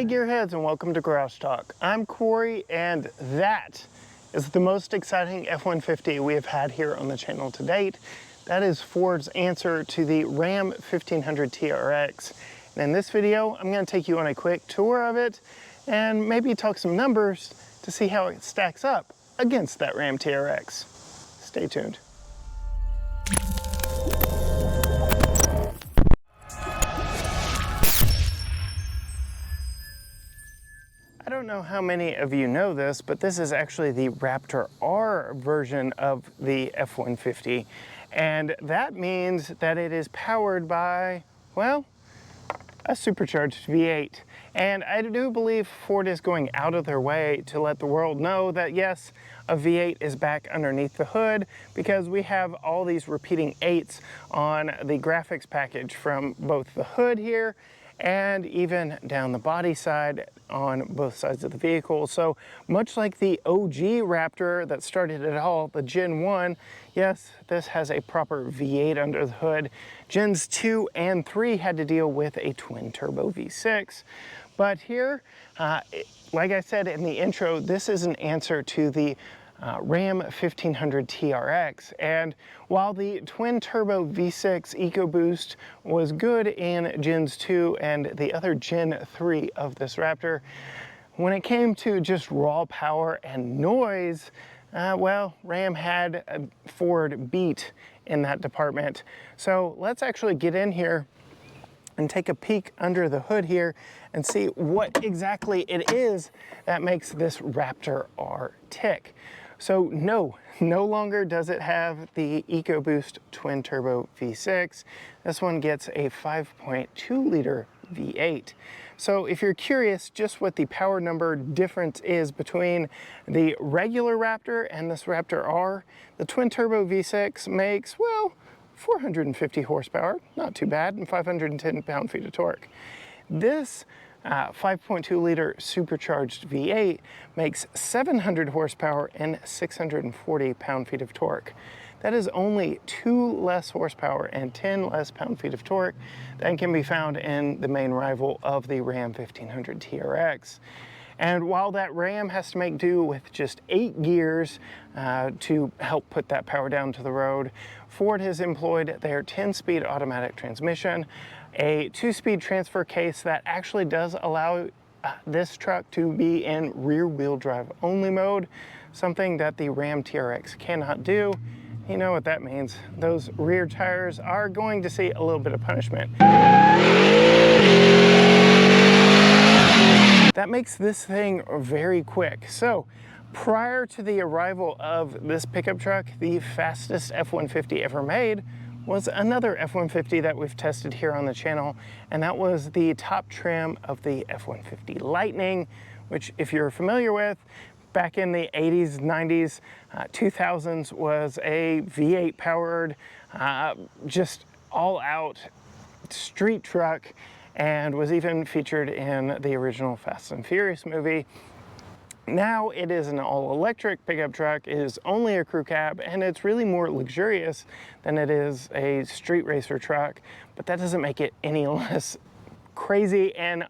Hey gearheads, and welcome to Garage Talk. I'm Corey, and that is the most exciting F-150 we have had here on the channel to date. That is Ford's answer to the Ram 1500 TRX. And in this video, I'm going to take you on a quick tour of it and maybe talk some numbers to see how it stacks up against that Ram TRX. Stay tuned. I don't know how many of you know this, but this is actually the Raptor R version of the F-150. And that means that it is powered by, well, a supercharged V8. And I do believe Ford is going out of their way to let the world know that yes, a V8 is back underneath the hood, because we have all these repeating 8s on the graphics package from both the hood here and even down the body side on both sides of the vehicle. So much like the OG Raptor that started it all, the Gen 1, yes, this has a proper V8 under the hood. Gens 2 and 3 had to deal with a twin-turbo V6. But here, like I said in the intro, this is an answer to the Ram 1500 TRX. And while the twin-turbo V6 EcoBoost was good in Gens 2 and the other Gen 3 of this Raptor, when it came to just raw power and noise, well, Ram had Ford beat in that department. So let's actually get in here and take a peek under the hood here and see what exactly it is that makes this Raptor R tick. So no longer does it have the EcoBoost twin turbo V6. This one gets a 5.2 liter V8. So if you're curious just what the power number difference is between the regular Raptor and this Raptor R, the twin turbo V6 makes, well, 450 horsepower, not too bad, and 510 pound-feet of torque. This 5.2 liter supercharged V8 makes 700 horsepower and 640 pound-feet of torque. That is only 2 less horsepower and 10 less pound-feet of torque than can be found in the main rival of the Ram 1500 TRX. And while that Ram has to make do with just 8 gears to help put that power down to the road, Ford has employed their 10-speed automatic transmission, a 2-speed transfer case that actually does allow this truck to be in rear-wheel drive only mode, something that the Ram TRX cannot do. You know what that means. Those rear tires are going to see a little bit of punishment. That makes this thing very quick. So prior to the arrival of this pickup truck, the fastest F-150 ever made was another F-150 that we've tested here on the channel, and that was the top trim of the F-150 Lightning, which, if you're familiar with, back in the 80s, 90s, 2000s was a V8 powered, just all out street truck, and was even featured in the original Fast and Furious movie. Now it is an all-electric pickup truck, it is only a crew cab, and it's really more luxurious than it is a street racer truck, but that doesn't make it any less crazy and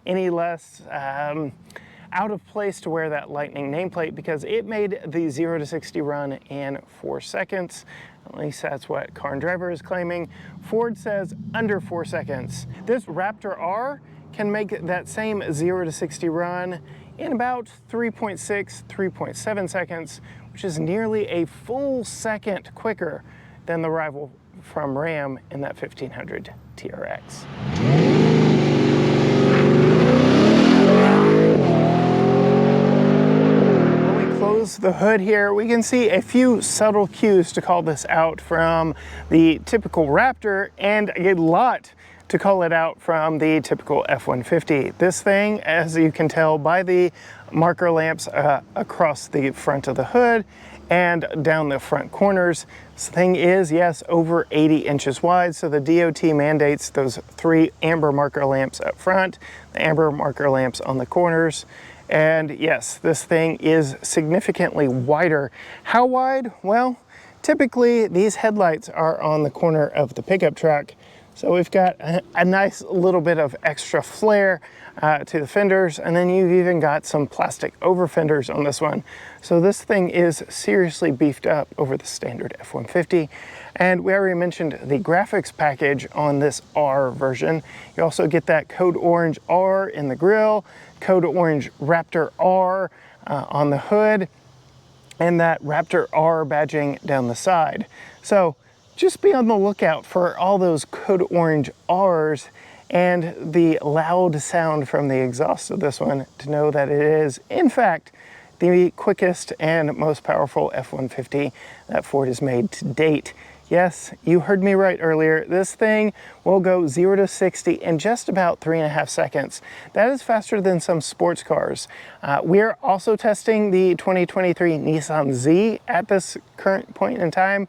any less out of place to wear that Lightning nameplate, because it made the 0 to 60 run in 4 seconds. At least that's what Car and Driver is claiming. Ford says under 4 seconds. This Raptor R can make that same 0 to 60 run in about 3.6, 3.7 seconds, which is nearly a full second quicker than the rival from Ram in that 1500 TRX. Close the hood here, we can see a few subtle cues to call this out from the typical Raptor, and a lot to call it out from the typical F-150. This thing, as you can tell by the marker lamps across the front of the hood and down the front corners, this thing is, yes, over 80 inches wide. So the DOT mandates those 3 amber marker lamps up front, the amber marker lamps on the corners. And yes, this thing is significantly wider. How wide? Well, typically these headlights are on the corner of the pickup truck. So we've got a nice little bit of extra flare to the fenders, and then you've even got some plastic over fenders on this one. So this thing is seriously beefed up over the standard F-150. And we already mentioned the graphics package on this R version. You also get that Code Orange R in the grille, Code Orange Raptor R on the hood, and that Raptor R badging down the side. So just be on the lookout for all those Code Orange R's and the loud sound from the exhaust of this one to know that it is, in fact, the quickest and most powerful F-150 that Ford has made to date. Yes, you heard me right earlier. This thing will go 0 to 60 in just about 3.5 seconds. That is faster than some sports cars. We're also testing the 2023 Nissan Z at this current point in time.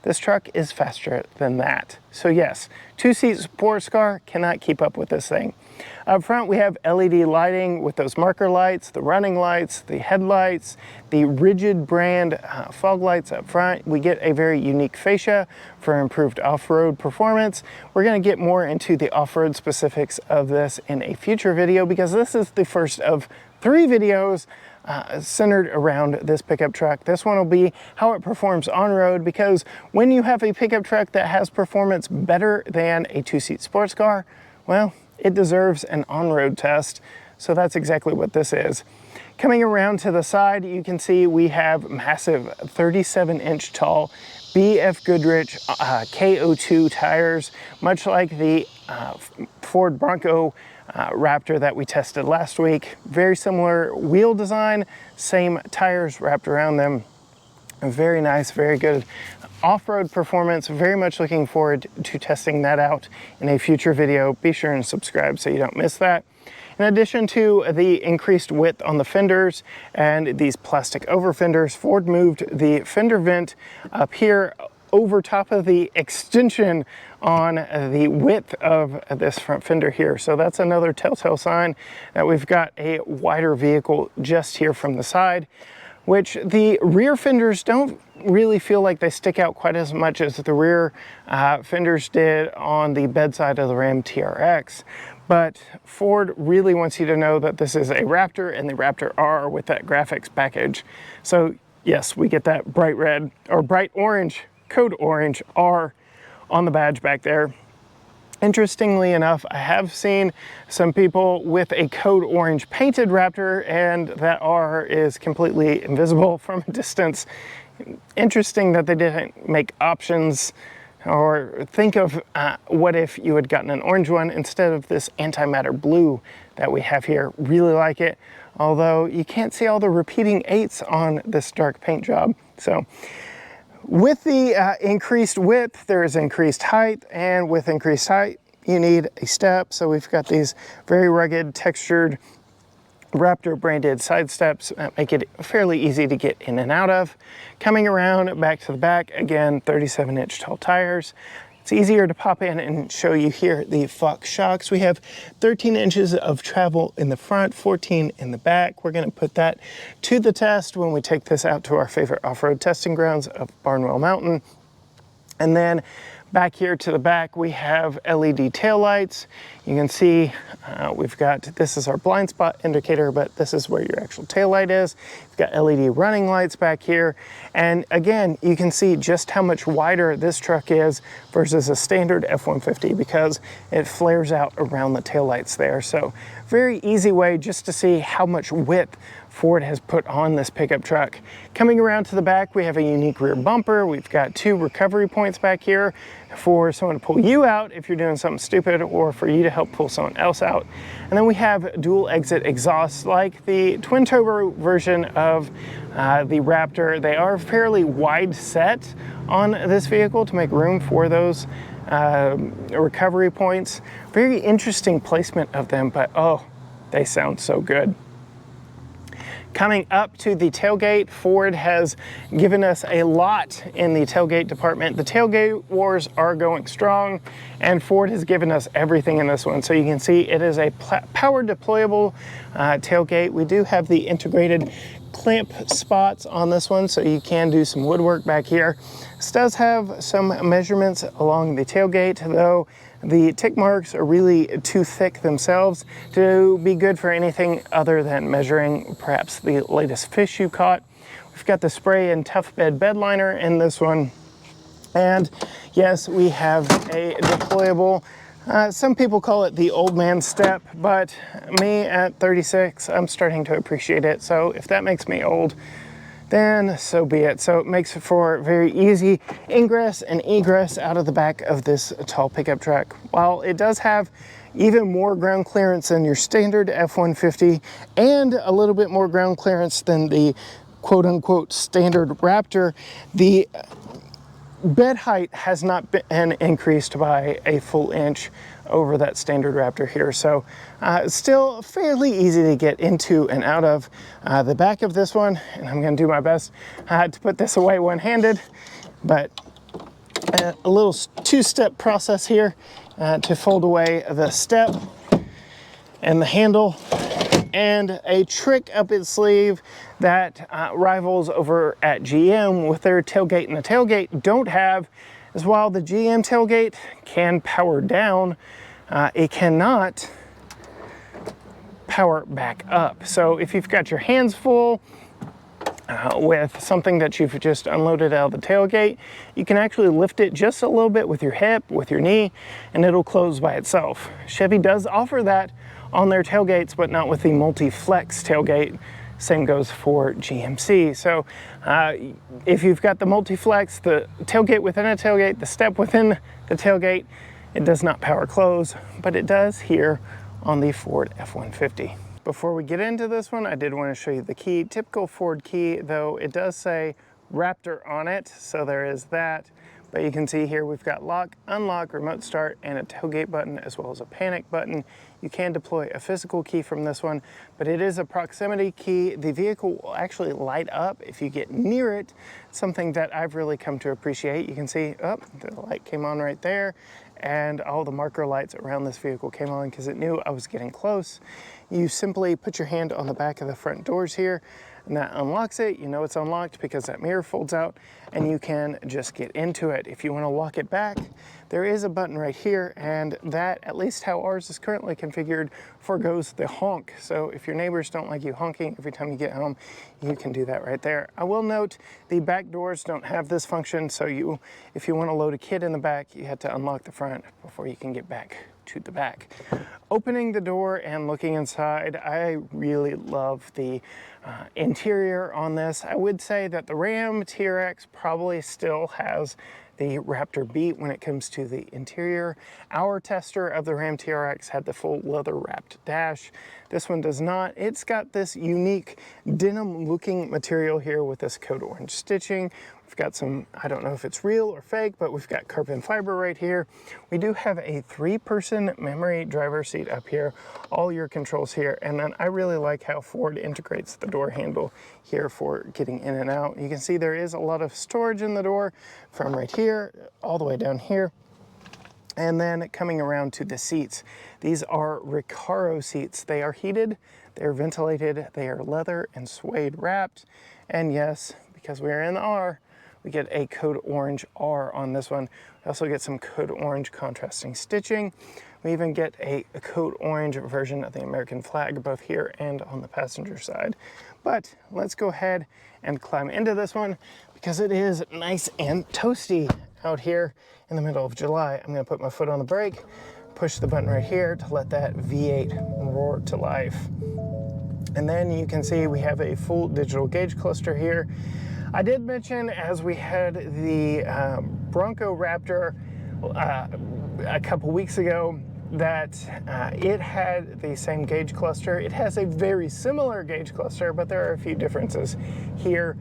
This truck is faster than that. So yes, two-seat sports car cannot keep up with this thing. Up front, we have LED lighting with those marker lights, the running lights, the headlights, the Rigid brand fog lights up front. We get a very unique fascia for improved off-road performance. We're gonna get more into the off-road specifics of this in a future video because this is the first of 3 videos centered around this pickup truck. This one will be how it performs on-road, because when you have a pickup truck that has performance better than a two-seat sports car, well, it deserves an on-road test. So that's exactly what this is. Coming around to the side, you can see we have massive 37-inch tall BF Goodrich KO2 tires, much like the Ford Bronco Raptor that we tested last week. Very similar wheel design, same tires wrapped around them. Very nice, very good off-road performance. Very much looking forward to testing that out in a future video. Be sure and subscribe so you don't miss that. In addition to the increased width on the fenders and these plastic over fenders, Ford moved the fender vent up here over top of the extension on the width of this front fender here. So that's another telltale sign that we've got a wider vehicle just here from the side, which the rear fenders don't really feel like they stick out quite as much as the rear fenders did on the bedside of the Ram TRX. But Ford really wants you to know that this is a Raptor and the Raptor R with that graphics package. So yes, we get that bright red or bright orange, Code Orange R on the badge back there. Interestingly enough, I have seen some people with a Code Orange painted Raptor and that R is completely invisible from a distance. Interesting that they didn't make options or think of what if you had gotten an orange one instead of this antimatter blue that we have here. Really like it, although you can't see all the repeating 8s on this dark paint job. So with the increased width, there is increased height, and with increased height, you need a step. So we've got these very rugged, textured Raptor branded side steps that make it fairly easy to get in and out of. Coming around back to the back, again, 37-inch tall tires. It's easier to pop in and show you here the Fox shocks. We have 13 inches of travel in the front, 14 in the back. We're gonna put that to the test when we take this out to our favorite off-road testing grounds of Barnwell Mountain. And then back here to the back, we have LED taillights. You can see we've got, this is our blind spot indicator, but this is where your actual taillight is. We've got LED running lights back here. And again, you can see just how much wider this truck is versus a standard F-150 because it flares out around the taillights there. So very easy way just to see how much width Ford has put on this pickup truck. Coming around to the back, we have a unique rear bumper. We've got 2 recovery points back here for someone to pull you out if you're doing something stupid, or for you to help pull someone else out. And then we have dual exit exhausts like the twin turbo version of the Raptor. They are fairly wide set on this vehicle to make room for those recovery points. Very interesting placement of them, but oh, they sound so good. Coming up to the tailgate, Ford has given us a lot in the tailgate department. The tailgate wars are going strong, and Ford has given us everything in this one. So you can see it is a power deployable tailgate. We do have the integrated clamp spots on this one, so you can do some woodwork back here. This does have some measurements along the tailgate, though the tick marks are really too thick themselves to be good for anything other than measuring perhaps the latest fish you caught. We've got the spray and tough bed bed liner in this one. And yes, we have a deployable, some people call it the old man step, but me at 36, I'm starting to appreciate it. So if that makes me old, then so be it. So it makes for very easy ingress and egress out of the back of this tall pickup truck. While it does have even more ground clearance than your standard F-150 and a little bit more ground clearance than the quote-unquote standard Raptor, the bed height has not been increased by a full inch over that standard Raptor here. So still fairly easy to get into and out of the back of this one. And I'm gonna do my best to put this away one-handed, but a little two-step process here to fold away the step and the handle. And a trick up its sleeve that rivals over at GM with their tailgate and the tailgate don't have is while the GM tailgate can power down, it cannot power back up. So if you've got your hands full with something that you've just unloaded out of the tailgate, you can actually lift it just a little bit with your hip, with your knee, and it'll close by itself. Chevy does offer that on their tailgates, but not with the multi-flex tailgate. Same goes for GMC. So if you've got the multi-flex, the tailgate within a tailgate, the step within the tailgate, it does not power close, but it does here on the Ford F-150. Before we get into this one, I did want to show you the key. Typical Ford key, though it does say Raptor on it, so there is that. But you can see here we've got lock, unlock, remote start, and a tailgate button, as well as a panic button. You can deploy a physical key from this one, but it is a proximity key. The vehicle will actually light up if you get near it, something that I've really come to appreciate. You can see, oh, the light came on right there, and all the marker lights around this vehicle came on because it knew I was getting close. You simply put your hand on the back of the front doors here, and that unlocks it. You know it's unlocked because that mirror folds out, and you can just get into it. If you want to lock it back, there is a button right here, and that, at least how ours is currently configured, forgoes the honk. So if your neighbors don't like you honking every time you get home, you can do that right there. I will note the back doors don't have this function, so if you want to load a kid in the back, you have to unlock the front before you can get back to the back. Opening the door and looking inside, I really love the interior on this. I would say that the Ram TRX probably still has the Raptor beat when it comes to the interior. Our tester of the Ram TRX had the full leather wrapped dash. This one does not. It's got this unique denim looking material here with this code orange stitching. We've got some, I don't know if it's real or fake, but we've got carbon fiber right here. We do have a 3-person memory driver seat up here, all your controls here. And then I really like how Ford integrates the door handle here for getting in and out. You can see there is a lot of storage in the door from right here all the way down here. And then coming around to the seats, these are Recaro seats. They are heated, they're ventilated, they are leather and suede wrapped. And yes, because we're in the R, we get a code orange R on this one. We also get some code orange contrasting stitching. We even get a code orange version of the American flag, both here and on the passenger side. But let's go ahead and climb into this one because it is nice and toasty out here in the middle of July. I'm gonna put my foot on the brake, push the button right here to let that V8 roar to life. And then you can see we have a full digital gauge cluster here. I did mention as we had the Bronco Raptor a couple weeks ago that it had the same gauge cluster. It has a very similar gauge cluster, but there are a few differences here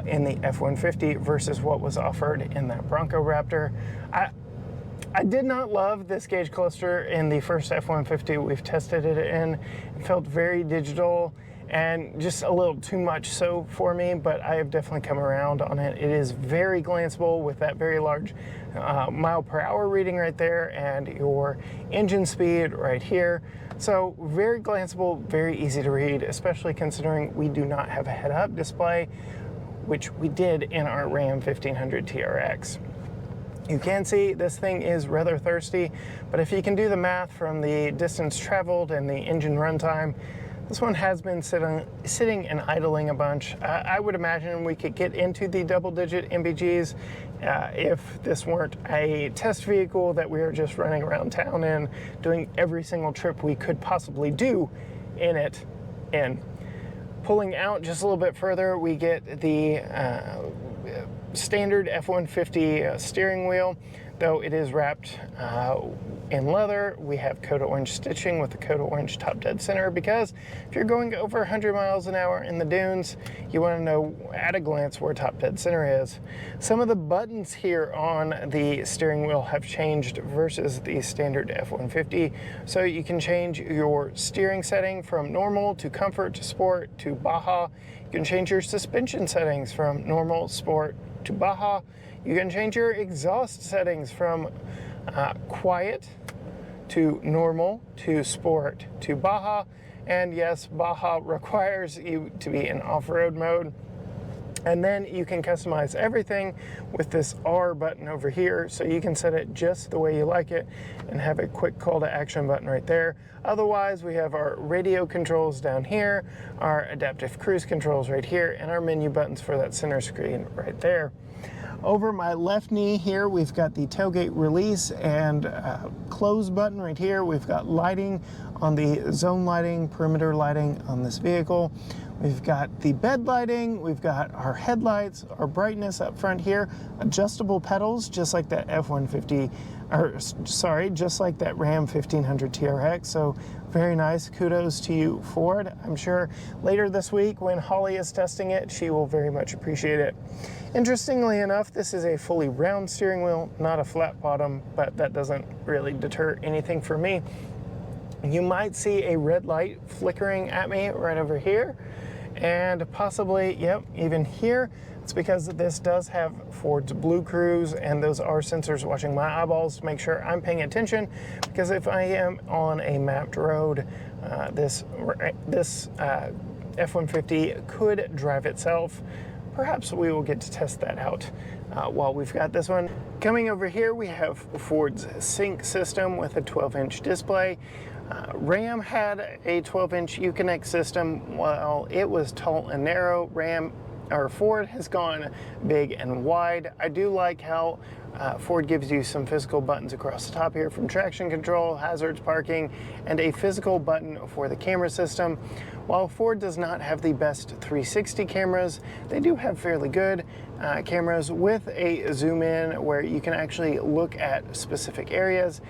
in the F-150 versus what was offered in that Bronco Raptor. I did not love this gauge cluster in the first F-150 we've tested it in. It felt very digital, and just a little too much so for me, but I have definitely come around on it. It is very glanceable with that very large mile per hour reading right there and your engine speed right here. So very glanceable, very easy to read, especially considering we do not have a head-up display, which we did in our Ram 1500 TRX. You can see this thing is rather thirsty, but if you can do the math from the distance traveled and the engine runtime, this one has been sitting and idling a bunch. I would imagine we could get into the double-digit MPGs if this weren't a test vehicle that we were just running around town in, doing every single trip we could possibly do in it. Pulling out just a little bit further, we get the standard F-150 steering wheel, though it is wrapped in leather. We have Code Orange stitching with the Code Orange top dead center, because if you're going over 100 miles an hour in the dunes, you want to know at a glance where top dead center is. Some of the buttons here on the steering wheel have changed versus the standard F-150, so you can change your steering setting from normal to comfort to sport to Baja. You can change your suspension settings from normal, sport to Baja. You can change your exhaust settings from quiet to normal to sport to Baja. And yes, Baja requires you to be in off-road mode. And then you can customize everything with this R button over here, so you can set it just the way you like it and have a quick call to action button right there. Otherwise, we have our radio controls down here, our adaptive cruise controls right here, and our menu buttons for that center screen right there. Over my left knee here, we've got the tailgate release and close button right here. We've got lighting on the zone lighting, perimeter lighting on this vehicle. We've got the bed lighting, we've got our headlights, our brightness up front here, adjustable pedals, just like that F-150, or sorry, just like that Ram 1500 TRX. So very nice, kudos to you, Ford. I'm sure later this week when Holly is testing it, she will very much appreciate it. Interestingly enough, this is a fully round steering wheel, not a flat bottom, but that doesn't really deter anything for me. You might see a red light flickering at me right over here, and possibly, yep, even here. It's because this does have Ford's Blue Cruise, and those are sensors watching my eyeballs to make sure I'm paying attention, because if I am on a mapped road, this F-150 could drive itself. Perhaps we will get to test that out while we've got this one. Coming over here, we have Ford's sync system with a 12-inch display. Ram had a 12-inch Uconnect system. While it was tall and narrow, Ford has gone big and wide. I do like how Ford gives you some physical buttons across the top here, from traction control, hazards, parking, and a physical button for the camera system. While Ford does not have the best 360 cameras, they do have fairly good cameras with a zoom in where you can actually look at specific areas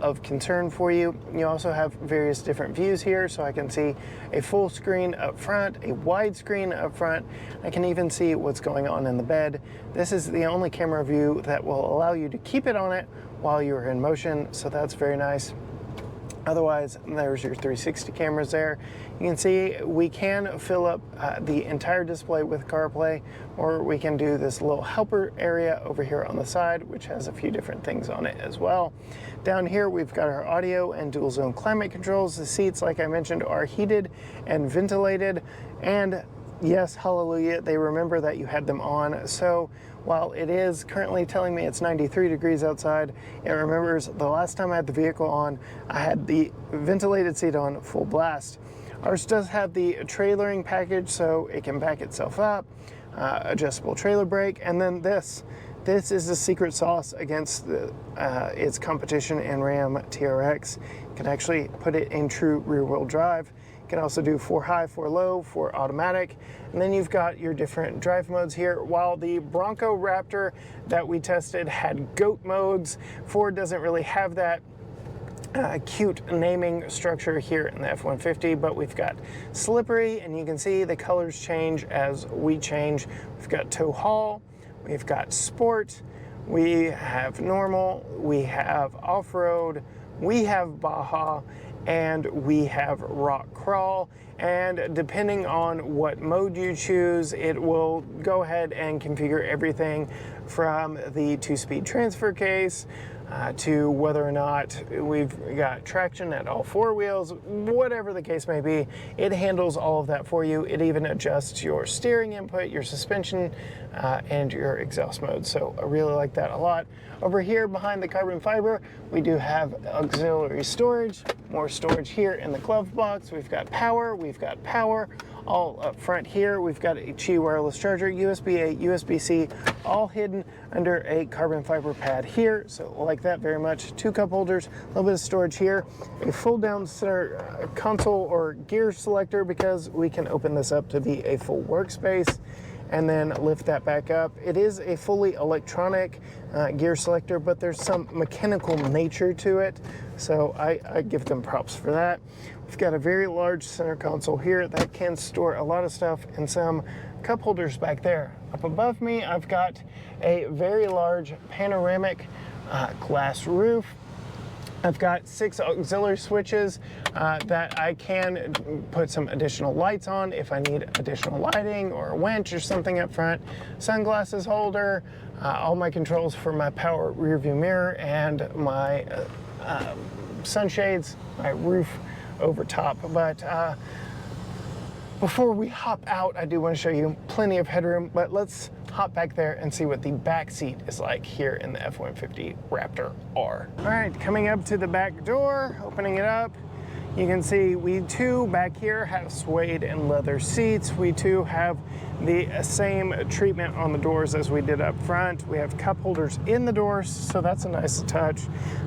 of concern for you. You also have various different views here, so I can see a full screen up front, a wide screen up front. I can even see what's going on in the bed. This is the only camera view that will allow you to keep it on it while you're in motion, so that's very nice. Otherwise, there's your 360 cameras there. You can see we can fill up the entire display with CarPlay, or we can do this little helper area over here on the side, which has a few different things on it as well. Down here, we've got our audio and dual zone climate controls. The seats, like I mentioned, are heated and ventilated, and yes, hallelujah, they remember that you had them on. So while it is currently telling me it's 93 degrees outside, it remembers the last time I had the vehicle on, I had the ventilated seat on full blast. Ours does have the trailering package, so it can back itself up, adjustable trailer brake, and then this is the secret sauce against its competition in Ram TRX. You can actually put it in true rear-wheel drive. You can also do 4 high, 4 low, 4 automatic, and then you've got your different drive modes here. While the Bronco Raptor that we tested had GOAT modes, Ford doesn't really have that cute naming structure here in the F-150, but we've got slippery, and you can see the colors change as we change. We've got tow haul, we've got sport, we have normal, we have off-road, we have Baja, and we have rock crawl. And depending on what mode you choose, it will go ahead and configure everything from the 2-speed transfer case to whether or not we've got traction at all 4 wheels, whatever the case may be. It handles all of that for you. It even adjusts your steering input, your suspension, and your exhaust mode. So I really like that a lot. Over here behind the carbon fiber, we do have auxiliary storage, more storage here in the glove box. We've got power, all up front here. We've got a Qi wireless charger, USB-A, USB-C, all hidden under a carbon fiber pad here. So like that very much. 2 cup holders, a little bit of storage here, a fold down center console or gear selector because we can open this up to be a full workspace and then lift that back up. It is a fully electronic gear selector, but there's some mechanical nature to it. So I give them props for that. We've got a very large center console here that can store a lot of stuff and some cup holders back there. Up above me, I've got a very large panoramic glass roof. I've got 6 auxiliary switches that I can put some additional lights on if I need additional lighting or a winch or something up front. Sunglasses holder, all my controls for my power rear view mirror and my sunshades, my roof over top. But before we hop out, I do want to show you plenty of headroom, but let's hop back there and see what the back seat is like here in the F-150 Raptor R. All right, coming up to the back door, opening it up, you can see we too back here have suede and leather seats. We too have the same treatment on the doors as we did up front. We have cup holders in the doors, so that's a nice touch.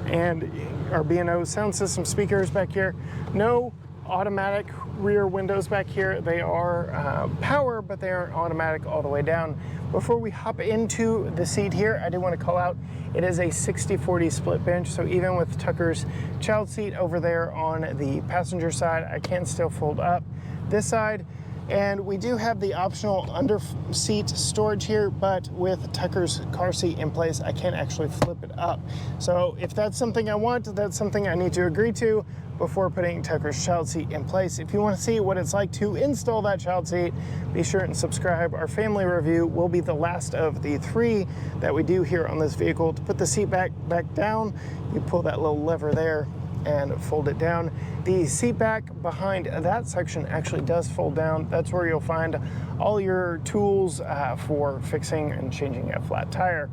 And our B&O sound system speakers back here. No automatic rear windows back here. They are power, but they aren't automatic all the way down. Before we hop into the seat here, I do want to call out, it is a 60-40 split bench, so even with Tucker's child seat over there on the passenger side, I can still fold up this side. And we do have the optional under seat storage here, but with Tucker's car seat in place, I can actually flip it up. So if that's something I want, that's something I need to agree to before putting Tucker's child seat in place. If you want to see what it's like to install that child seat, be sure and subscribe. Our family review will be the last of the 3 that we do here on this vehicle. To put the seat back down, you pull that little lever there and fold it down. The seat back behind that section actually does fold down. That's where you'll find all your tools for fixing and changing a flat tire.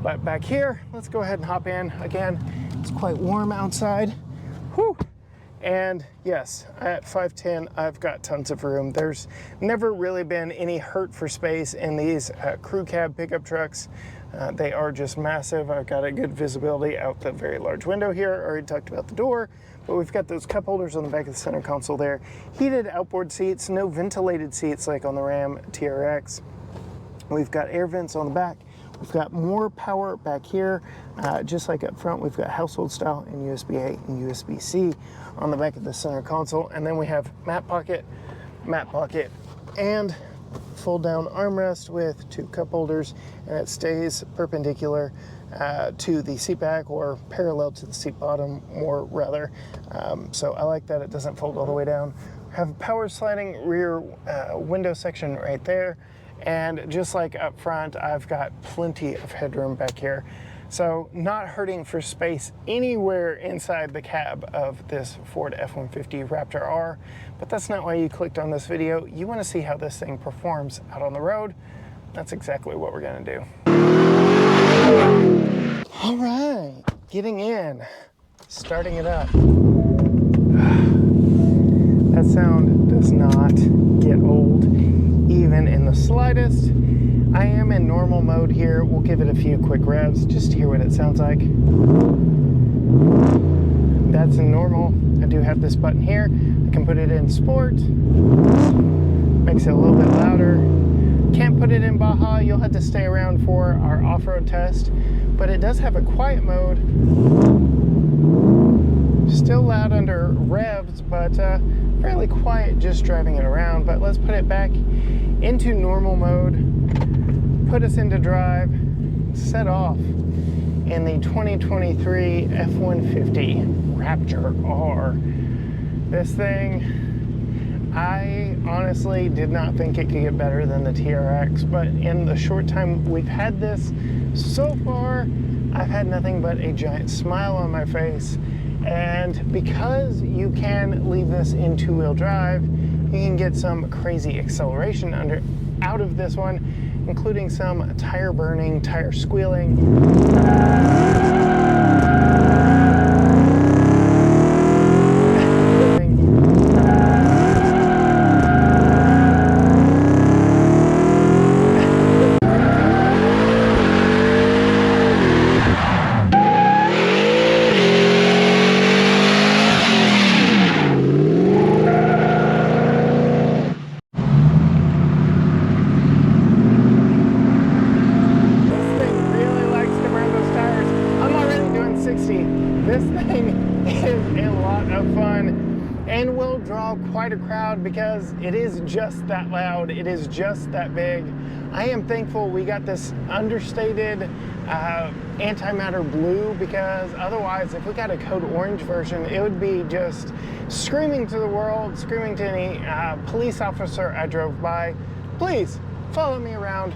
But back here, let's go ahead and hop in. Again, it's quite warm outside. Whew. And yes, at 5'10", I've got tons of room. There's never really been any hurt for space in these crew cab pickup trucks. They are just massive. I've got a good visibility out the very large window here. I already talked about the door, but we've got those cup holders on the back of the center console there. Heated outboard seats, no ventilated seats like on the Ram TRX. We've got air vents on the back. We've got more power back here, just like up front. We've got household style and USB-A and USB-C on the back of the center console. And then we have mat pocket, and fold down armrest with 2 cup holders, and it stays perpendicular to the seat back, or parallel to the seat bottom, more rather. So I like that it doesn't fold all the way down. Have a power sliding rear window section right there. And just like up front, I've got plenty of headroom back here. So not hurting for space anywhere inside the cab of this Ford F-150 Raptor R. But that's not why you clicked on this video. You want to see how this thing performs out on the road. That's exactly what we're going to do. All right, getting in, starting it up. That sound does not get old, even in the slightest. I am in normal mode here. We'll give it a few quick revs just to hear what it sounds like. That's in normal. I do have this button here. I can put it in sport. Makes it a little bit louder. Can't put it in Baja. You'll have to stay around for our off-road test. But it does have a quiet mode. Still loud under revs, but fairly quiet just driving it around. But let's put it back into normal mode, put us into drive, set off, in the 2023 F-150 Raptor R. This thing, I honestly did not think it could get better than the TRX, but in the short time we've had this, so far, I've had nothing but a giant smile on my face. And because you can leave this in two-wheel drive, you can get some crazy acceleration out of this one, including some tire burning, tire squealing. This thing is a lot of fun and will draw quite a crowd because it is just that loud, it is just that big. I am thankful we got this understated antimatter blue, because otherwise if we got a code orange version, it would be just screaming to the world, screaming to any police officer I drove by, please follow me around,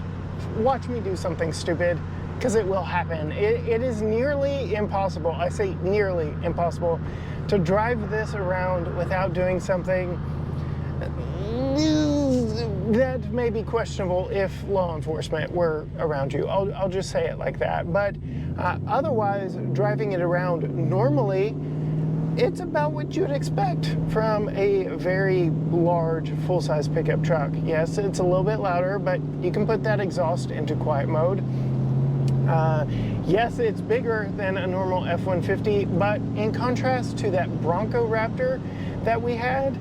watch me do something stupid. Because it will happen. It is nearly impossible, I say nearly impossible, to drive this around without doing something that may be questionable if law enforcement were around you. I'll just say it like that. But otherwise, driving it around normally, it's about what you'd expect from a very large full-size pickup truck. Yes, it's a little bit louder, but you can put that exhaust into quiet mode. Yes, it's bigger than a normal F-150, but in contrast to that Bronco Raptor that we had,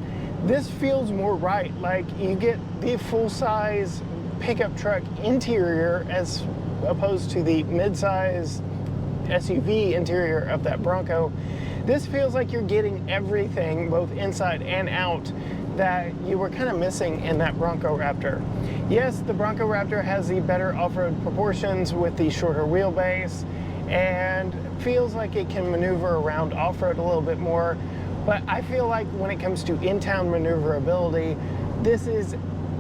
this feels more right. Like, you get the full-size pickup truck interior as opposed to the mid-size SUV interior of that Bronco. This feels like you're getting everything, both inside and out, that you were kind of missing in that Bronco Raptor. Yes, the Bronco Raptor has the better off-road proportions with the shorter wheelbase and feels like it can maneuver around off-road a little bit more, but I feel like when it comes to in-town maneuverability, this is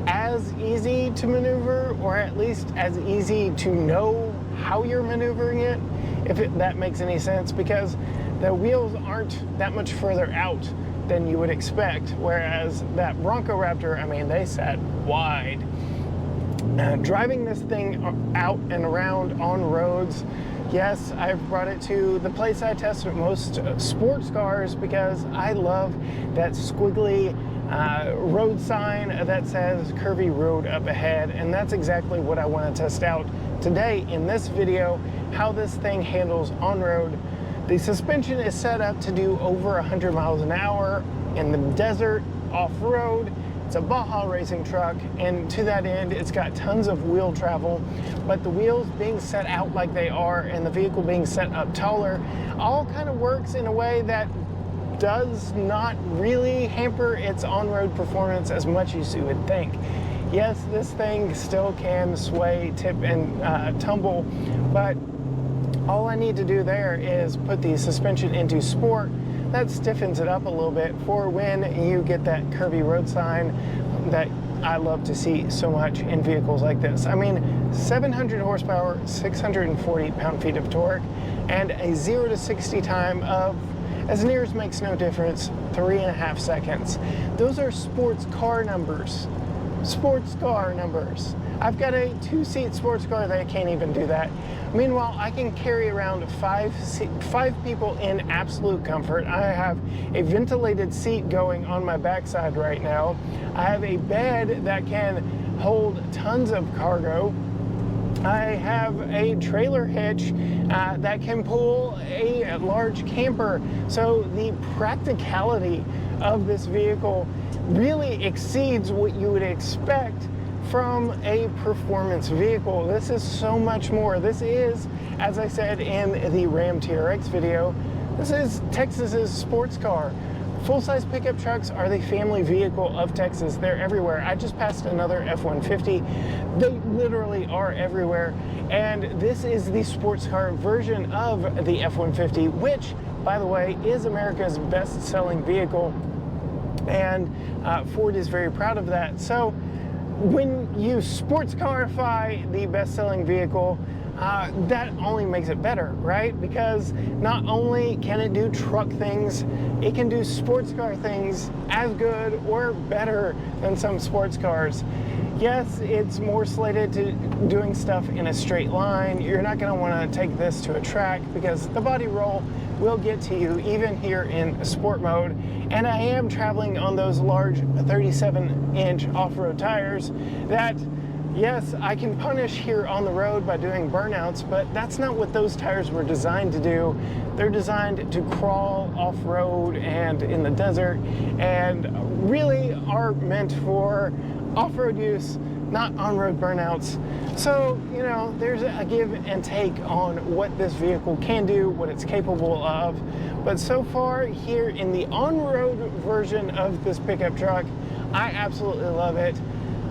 as easy to maneuver, or at least as easy to know how you're maneuvering it, if that makes any sense, because the wheels aren't that much further out than you would expect, whereas that Bronco Raptor, I mean, they sat wide. Driving this thing out and around on roads, yes, I've brought it to the place I test most sports cars because I love that squiggly road sign that says curvy road up ahead, and that's exactly what I want to test out today in this video, how this thing handles on road. The suspension is set up to do over 100 miles an hour in the desert, off-road. It's a Baja racing truck, and to that end, it's got tons of wheel travel, but the wheels being set out like they are and the vehicle being set up taller all kind of works in a way that does not really hamper its on-road performance as much as you would think. Yes, this thing still can sway, tip, and tumble, but all I need to do there is put the suspension into sport. That stiffens it up a little bit for when you get that curvy road sign that I love to see so much in vehicles like this. I mean, 700 horsepower, 640 pound-feet of torque, and a 0 to 60 time of, as near as makes no difference, 3.5 seconds. Those are sports car numbers. Sports car numbers. I've got a 2-seat sports car that can't even do that. Meanwhile, I can carry around five people in absolute comfort. I have a ventilated seat going on my backside right now. I have a bed that can hold tons of cargo. I have a trailer hitch that can pull a large camper. So the practicality of this vehicle really exceeds what you would expect from a performance vehicle. This is so much more. This is, as I said in the Ram TRX video, this is Texas's sports car. Full-size pickup trucks are the family vehicle of Texas. They're everywhere. I just passed another F-150. They literally are everywhere. And this is the sports car version of the F-150, which, by the way, is America's best-selling vehicle. And Ford is very proud of that. So when you sports carify the best-selling vehicle, that only makes it better, right? Because not only can it do truck things, it can do sports car things as good or better than some sports cars. Yes, it's more slated to doing stuff in a straight line. You're not going to want to take this to a track because the body roll will get to you even here in sport mode. And I am traveling on those large 37-inch off-road tires that, yes, I can punish here on the road by doing burnouts, but that's not what those tires were designed to do. They're designed to crawl off-road and in the desert, and really are meant for off-road use, not on-road burnouts. So, you know, there's a give and take on what this vehicle can do, what it's capable of. But so far here in the on-road version of this pickup truck, I absolutely love it.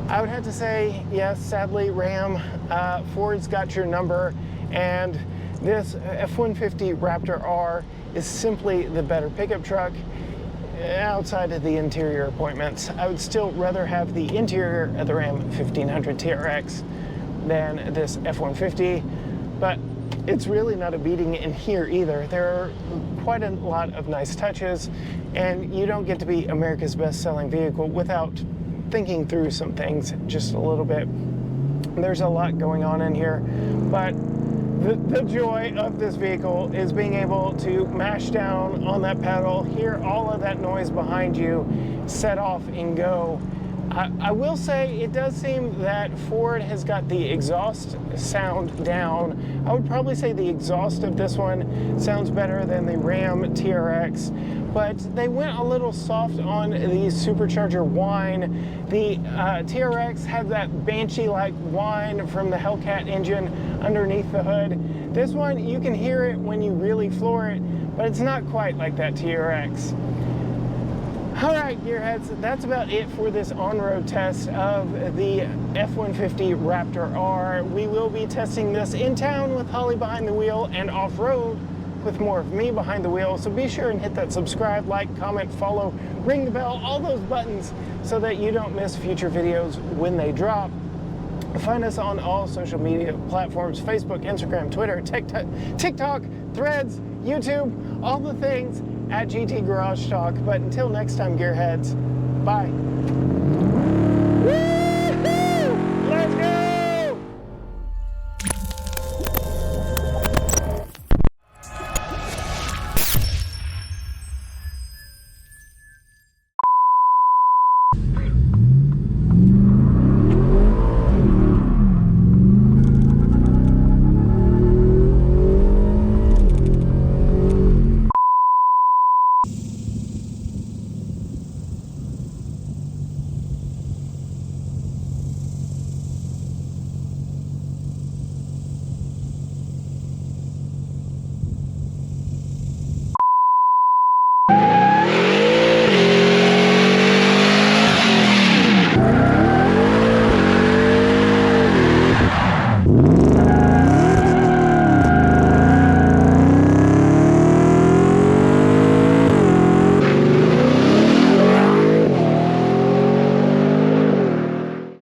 I would have to say, yes, sadly, Ram, Ford's got your number, and this F-150 Raptor R is simply the better pickup truck outside of the interior appointments. I would still rather have the interior of the Ram 1500 TRX than this F-150, but it's really not a beating in here either. There are quite a lot of nice touches, and you don't get to be America's best-selling vehicle without thinking through some things just a little bit. There's a lot going on in here, but the joy of this vehicle is being able to mash down on that pedal, hear all of that noise behind you, set off and go. I will say it does seem that Ford has got the exhaust sound down. I would probably say the exhaust of this one sounds better than the Ram TRX, but they went a little soft on the supercharger whine. The TRX had that Banshee-like whine from the Hellcat engine underneath the hood. This one, you can hear it when you really floor it, but it's not quite like that TRX. All right, gearheads, that's about it for this on-road test of the F-150 Raptor R. We will be testing this in town with Holly behind the wheel and off-road with more of me behind the wheel. So be sure and hit that subscribe, like, comment, follow, ring the bell, all those buttons so that you don't miss future videos when they drop. Find us on all social media platforms: Facebook, Instagram, Twitter, TikTok, Threads, YouTube, all the things at GT Garage Talk. But until next time, gearheads, bye. Woo!